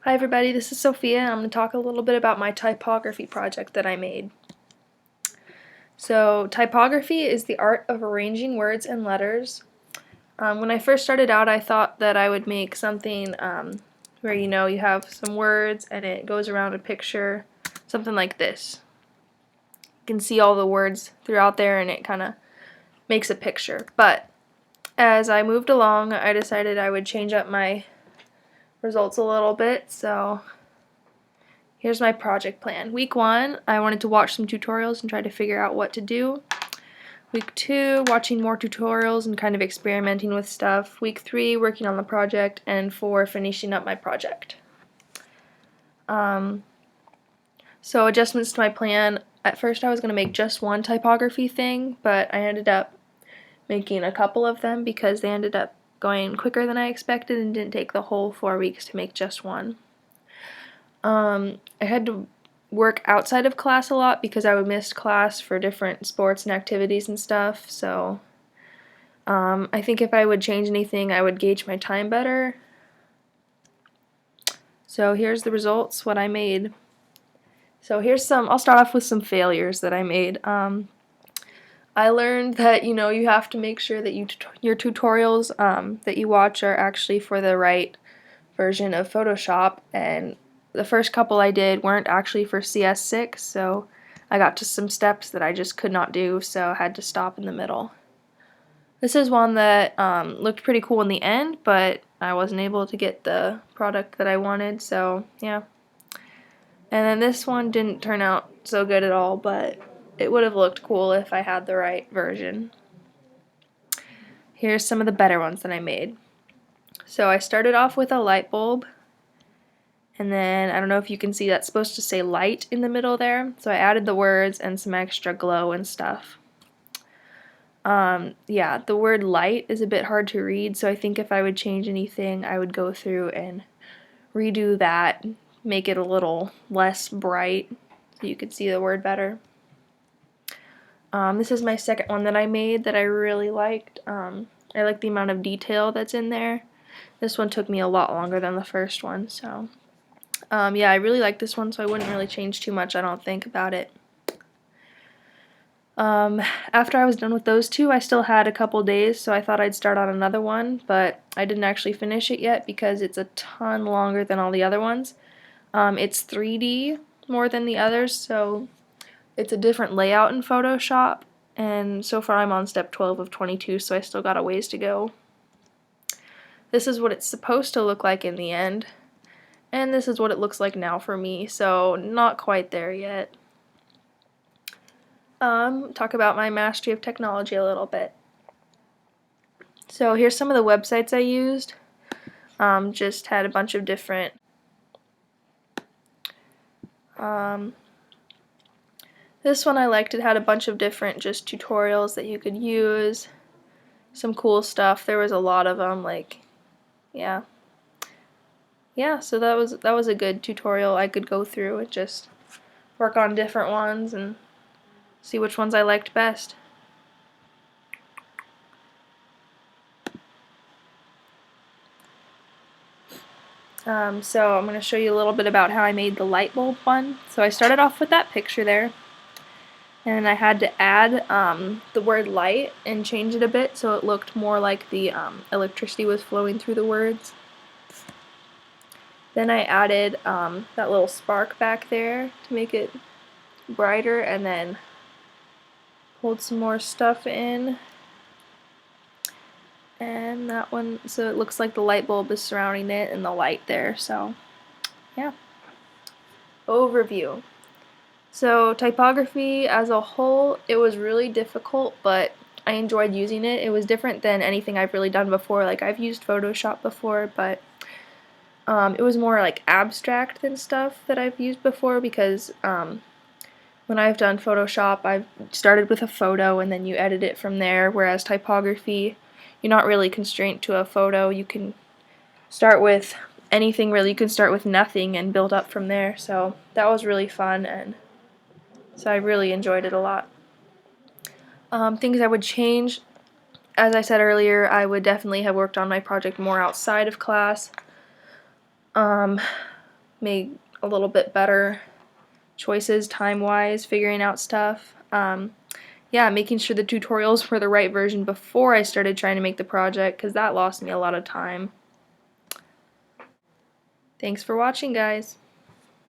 Hi everybody, this is Sophia and I'm going to talk a little bit about my typography project that I made. So typography is the art of arranging words and letters. When I first started out I thought that I would make something where you have some words and it goes around a picture, something like this. You can see all the words throughout there and it kind of makes a picture. But as I moved along I decided I would change up my results a little bit, so here's my project plan. Week 1, I wanted to watch some tutorials and try to figure out what to do. Week 2, watching more tutorials and kind of experimenting with stuff. Week 3, working on the project, and 4, finishing up my project. So adjustments to my plan. At first I was going to make just one typography thing, but I ended up making a couple of them because they ended up going quicker than I expected and didn't take the whole 4 weeks to make just one. I had to work outside of class a lot because I would miss class for different sports and activities and stuff, so I think if I would change anything I would gauge my time better. So here's the results, what I made. So I'll start off with some failures that I made. I learned that you have to make sure that your tutorials that you watch are actually for the right version of Photoshop, and the first couple I did weren't actually for CS6, so I got to some steps that I just could not do, so I had to stop in the middle. This is one that looked pretty cool in the end, but I wasn't able to get the product that I wanted, so yeah. And then this one didn't turn out so good at all, but it would have looked cool if I had the right version. Here's some of the better ones that I made. So I started off with a light bulb, and then I don't know if you can see that's supposed to say light in the middle there, so I added the words and some extra glow and stuff. Yeah, the word light is a bit hard to read, so I think if I would change anything I would go through and redo that, make it a little less bright so you could see the word better. This is my second one that I made that I really liked. I like the amount of detail that's in there. This one took me a lot longer than the first one, so yeah, I really like this one, so I wouldn't really change too much, I don't think, about it. After I was done with those two, I still had a couple days, so I thought I'd start on another one, but I didn't actually finish it yet because it's a ton longer than all the other ones. It's 3D more than the others, so it's a different layout in Photoshop, and so far I'm on step 12 of 22, so I still got a ways to go. This is what it's supposed to look like in the end, and this is what it looks like now for me, so not quite there yet. Talk about my mastery of technology a little bit. So here's some of the websites I used. Just had a bunch of different this one I liked. It had a bunch of different just tutorials that you could use. Some cool stuff. There was a lot of them, like, yeah, so that was a good tutorial I could go through and just work on different ones and see which ones I liked best. So I'm going to show you a little bit about how I made the light bulb one. So I started off with that picture there, and I had to add the word light and change it a bit so it looked more like the electricity was flowing through the words. Then I added that little spark back there to make it brighter, and then pulled some more stuff in. And that one, so it looks like the light bulb is surrounding it and the light there, so yeah. Overview. So typography as a whole, it was really difficult, but I enjoyed using it. It was different than anything I've really done before. Like, I've used Photoshop before, but it was more like abstract than stuff that I've used before, because when I've done Photoshop, I've started with a photo and then you edit it from there, whereas typography, you're not really constrained to a photo. You can start with anything really. You can start with nothing and build up from there, so that was really fun, and so I really enjoyed it a lot. Things I would change, as I said earlier, I would definitely have worked on my project more outside of class. made a little bit better choices time-wise, figuring out stuff. Yeah, making sure the tutorials were the right version before I started trying to make the project, because that lost me a lot of time. Thanks for watching, guys.